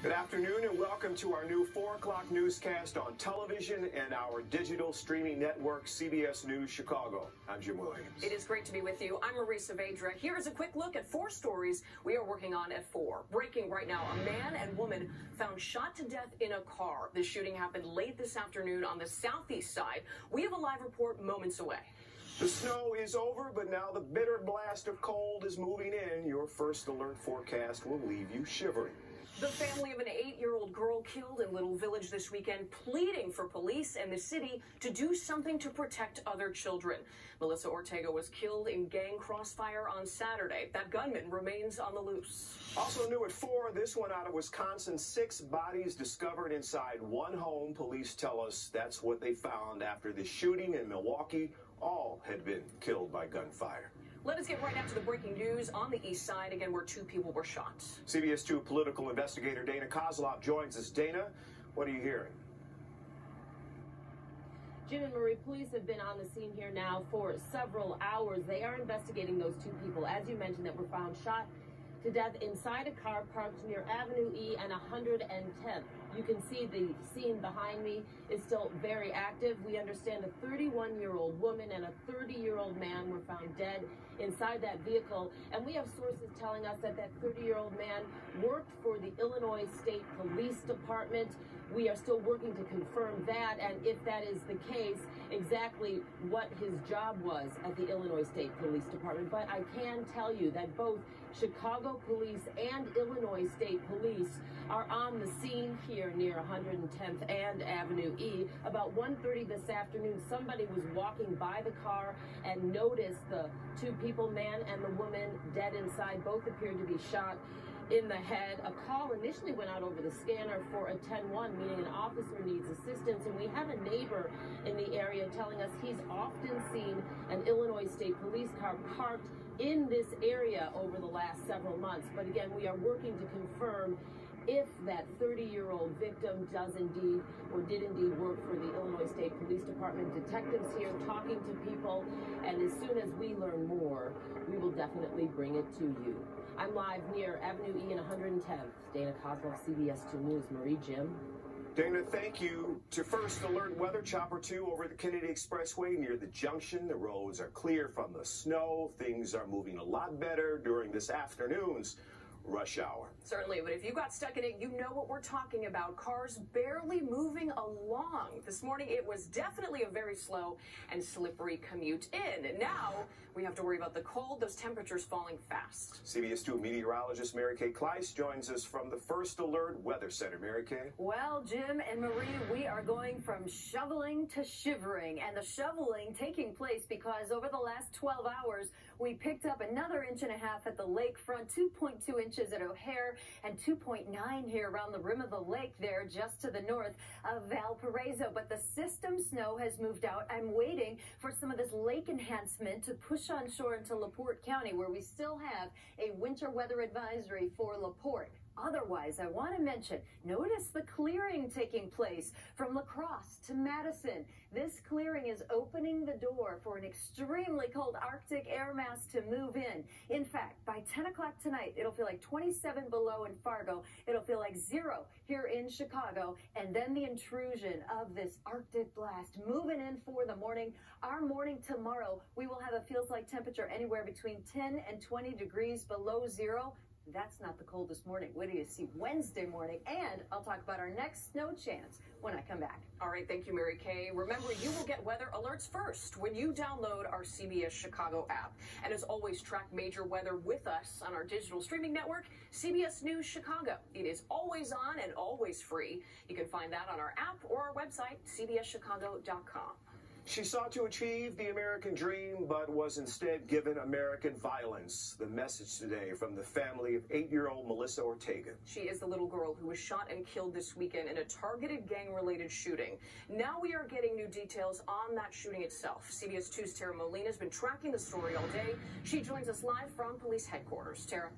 Good afternoon and welcome to our new 4 o'clock newscast on television and our digital streaming network, CBS News Chicago. I'm Jim Williams. It is great to be with you. I'm Marie Saavedra. Here is a quick look at 4 stories we are working on at 4. Breaking right now, a man and woman found shot to death in a car. The shooting happened late this afternoon on the southeast side. We have a live report moments away. The snow is over, but now the bitter blast of cold is moving in. Your first alert forecast will leave you shivering. The family of an 8-year-old girl killed in Little Village this weekend, pleading for police and the city to do something to protect other children. Melissa Ortega was killed in gang crossfire on Saturday. That gunman remains on the loose. Also new at 4, this one out of Wisconsin, 6 bodies discovered inside one home. Police tell us that's what they found after the shooting in Milwaukee. All had been killed by gunfire. Let us get right now to the breaking news on the east side, again, where 2 people were shot. CBS 2 political investigator Dana Kozlov joins us. Dana, what are you hearing? Jim and Marie, police have been on the scene here now for several hours. They are investigating those 2 people, as you mentioned, that were found shot to death inside a car parked near Avenue E and 110th. You can see the scene behind me is still very active. We understand a 31-year-old woman and a 30-year-old man were found dead inside that vehicle. And we have sources telling us that that 30-year-old man worked for the Illinois State Police Department. We are still working to confirm that, and if that is the case, exactly what his job was at the Illinois State Police Department. But I can tell you that both Chicago Police and Illinois State Police are on the scene here near 110th and Avenue E. About 1:30 this afternoon, somebody was walking by the car and noticed the 2 people, man and the woman, dead inside. Both appeared to be shot in the head. A call initially went out over the scanner for a 10-1, meaning an officer needs assistance, and we have a neighbor in the area telling us he's often seen an Illinois State Police car parked in this area over the last several months. But again, we are working to confirm if that 30-year-old victim does indeed or did indeed work for the Illinois State Police Department. Detectives here talking to people, and as soon as we learn more, we will definitely bring it to you. I'm live near Avenue E and 110th. Dana Kozlov, CBS 2 News. Marie, Jim. Dana, thank you. To First Alert Weather, Chopper 2 over the Kennedy Expressway near the junction. The roads are clear from the snow. Things are moving a lot better during this afternoon's rush hour. Certainly, but if you got stuck in it, you know what we're talking about. Cars barely moving along. This morning, it was definitely a very slow and slippery commute in. And now we have to worry about the cold, those temperatures falling fast. CBS 2 meteorologist Mary Kay Kleiss joins us from the First Alert Weather Center. Mary Kay? Well, Jim and Marie, we are going from shoveling to shivering, and the shoveling taking place because over the last 12 hours, we picked up another 1.5 inches at the lakefront, 2.2 inches at O'Hare, and 2.9 here around the rim of the lake there just to the north of Valparaiso. But the system snow has moved out. I'm waiting for some of this lake enhancement to push on shore into LaPorte County, where we still have a winter weather advisory for LaPorte. Otherwise, I want to mention, notice the clearing taking place from La Crosse to Madison. This clearing is opening the door for an extremely cold Arctic air mass to move in. In fact, by 10 o'clock tonight, it'll feel like 27 below in Fargo. It'll feel like 0 here in Chicago. And then the intrusion of this Arctic blast moving in for the morning. Our morning tomorrow, we will have a feels like temperature anywhere between 10 and 20 degrees below 0. That's not the coldest morning. Wait till you see Wednesday morning, and I'll talk about our next snow chance when I come back. All right, thank you, Mary Kay. Remember, you will get weather alerts first when you download our CBS Chicago app. And as always, track major weather with us on our digital streaming network, CBS News Chicago. It is always on and always free. You can find that on our app or our website, cbschicago.com. She sought to achieve the American dream, but was instead given American violence. The message today from the family of 8-year-old Melissa Ortega. She is the little girl who was shot and killed this weekend in a targeted gang-related shooting. Now we are getting new details on that shooting itself. CBS 2's Tara Molina has been tracking the story all day. She joins us live from police headquarters. Tara.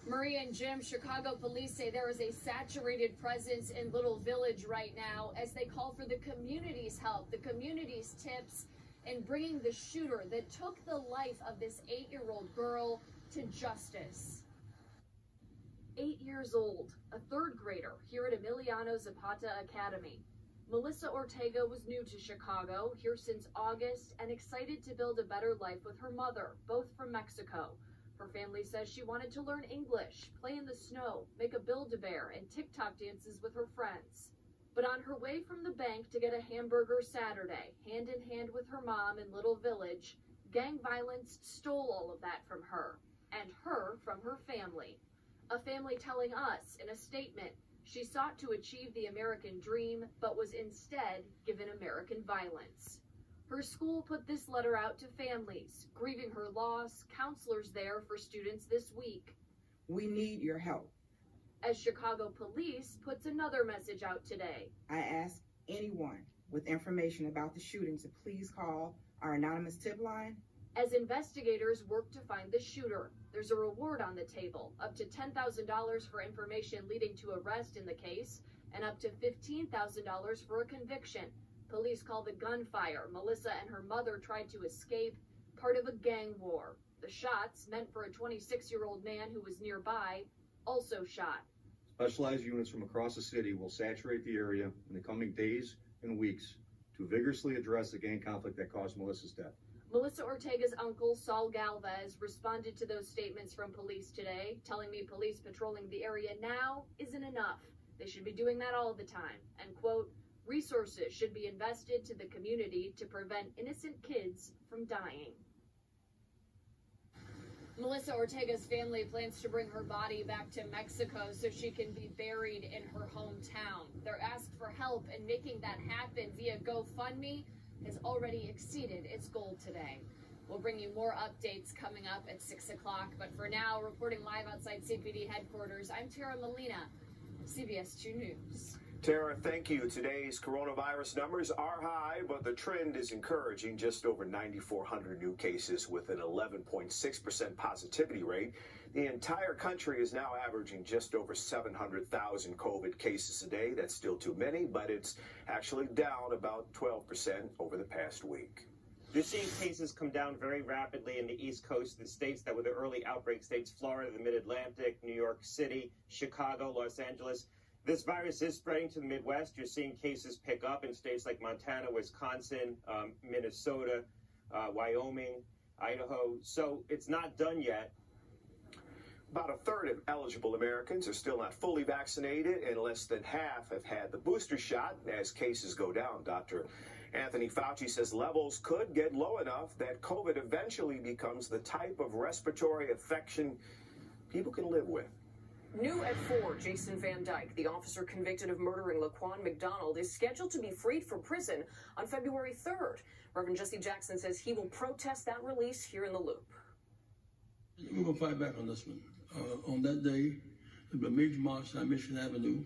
Maria and Jim, Chicago police say there is a saturated presence in Little Village right now as they call for the community's help, the community's tips in bringing the shooter that took the life of this 8-year-old girl to justice. 8 years old, a third grader here at Emiliano Zapata Academy. Melissa Ortega was new to Chicago, here since August, and excited to build a better life with her mother, both from Mexico. Her family says she wanted to learn English, play in the snow, make a Build-A-Bear, and TikTok dances with her friends. But on her way from the bank to get a hamburger Saturday, hand in hand with her mom in Little Village, gang violence stole all of that from her, and her from her family. A family telling us in a statement she sought to achieve the American dream, but was instead given American violence. Her school put this letter out to families, grieving her loss, counselors there for students this week. We need your help. As Chicago Police puts another message out today. I ask anyone with information about the shooting to please call our anonymous tip line. As investigators work to find the shooter, there's a reward on the table, up to $10,000 for information leading to arrest in the case, and up to $15,000 for a conviction. Police call the gunfire Melissa and her mother tried to escape, part of a gang war. The shots, meant for a 26-year-old man who was nearby, also shot. Specialized units from across the city will saturate the area in the coming days and weeks to vigorously address the gang conflict that caused Melissa's death. Melissa Ortega's uncle, Saul Galvez, responded to those statements from police today, telling me police patrolling the area now isn't enough. They should be doing that all the time. And, quote, resources should be invested to the community to prevent innocent kids from dying. Melissa Ortega's family plans to bring her body back to Mexico so she can be buried in her hometown. They're asked for help, and making that happen via GoFundMe has already exceeded its goal today. We'll bring you more updates coming up at 6 o'clock, but for now, reporting live outside CPD headquarters, I'm Tara Molina, CBS 2 News. Tara, thank you. Today's coronavirus numbers are high, but the trend is encouraging. Just over 9,400 new cases with an 11.6% positivity rate. The entire country is now averaging just over 700,000 COVID cases a day. That's still too many, but it's actually down about 12% over the past week. You're seeing cases come down very rapidly in the East Coast, the states that were the early outbreak states, Florida, the Mid-Atlantic, New York City, Chicago, Los Angeles. This virus is spreading to the Midwest. You're seeing cases pick up in states like Montana, Wisconsin, Minnesota, Wyoming, Idaho. So it's not done yet. About a third of eligible Americans are still not fully vaccinated, and less than half have had the booster shot. As cases go down, Dr. Anthony Fauci says levels could get low enough that COVID eventually becomes the type of respiratory infection people can live with. New at 4, Jason Van Dyke, the officer convicted of murdering Laquan McDonald, is scheduled to be freed from prison on February 3rd. Reverend Jesse Jackson says he will protest that release here in the Loop. We're going to fight back on this one. On that day, there'll be a major march on Michigan Avenue.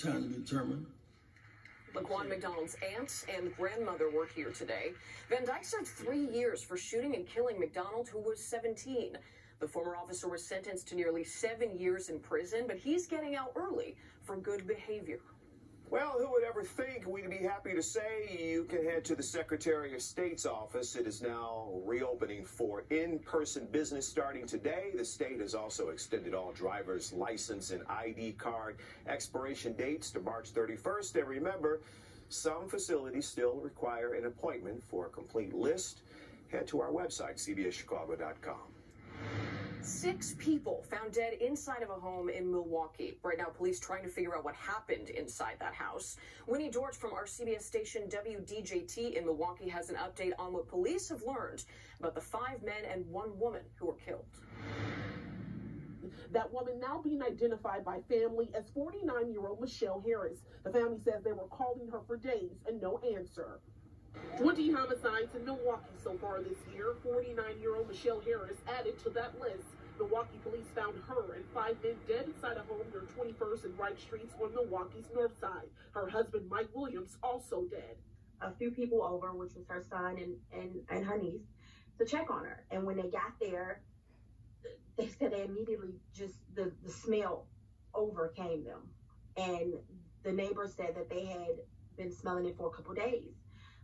Time to be determined. Laquan McDonald's aunt and grandmother were here today. Van Dyke served 3 years for shooting and killing McDonald, who was 17. The former officer was sentenced to nearly 7 years in prison, but he's getting out early for good behavior. Well, who would ever think? We'd be happy to say you can head to the Secretary of State's office. It is now reopening for in-person business starting today. The state has also extended all driver's license and ID card expiration dates to March 31st. And remember, some facilities still require an appointment. For a complete list, head to our website, cbschicago.com. 6 people found dead inside of a home in Milwaukee. Right now, police trying to figure out what happened inside that house. Winnie George from our CBS station WDJT in Milwaukee has an update on what police have learned about the 5 men and 1 woman who were killed. That woman now being identified by family as 49-year-old Michelle Harris. The family says they were calling her for days and no answer. 20 homicides in Milwaukee so far this year. 49-year-old Michelle Harris added to that list. Milwaukee police found her and 5 men dead inside a home near 21st and Wright Streets on Milwaukee's north side. Her husband, Mike Williams, also dead. A few people over, which was her son and her niece, to check on her. And when they got there, they said they immediately just, the smell overcame them. And the neighbors said that they had been smelling it for a couple days.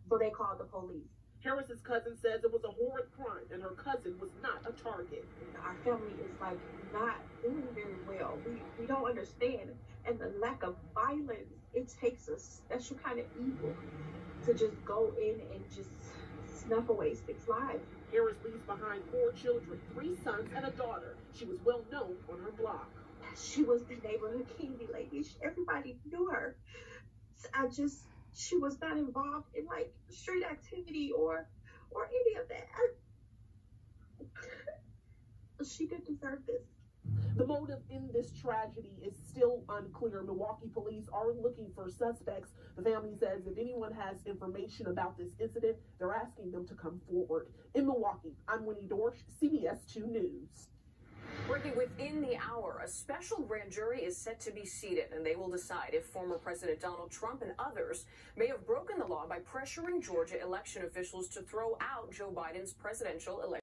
So they called the police. Harris's cousin says it was a horrid crime and her cousin was not a target. Our family is like not doing very well. We don't understand. And the lack of violence, it takes a special kind of evil to just go in and just snuff away 6 lives. Harris leaves behind 4 children, 3 sons and a daughter. She was well known on her block. She was the neighborhood candy lady. Everybody knew her. She was not involved in like street activity or any of that. She didn't deserve this. The motive in this tragedy is still unclear. Milwaukee police are looking for suspects. The family says if anyone has information about this incident, they're asking them to come forward. In Milwaukee, I'm Winnie Dorsch, CBS 2 News. Breaking within the hour, a special grand jury is set to be seated, and they will decide if former President Donald Trump and others may have broken the law by pressuring Georgia election officials to throw out Joe Biden's presidential election.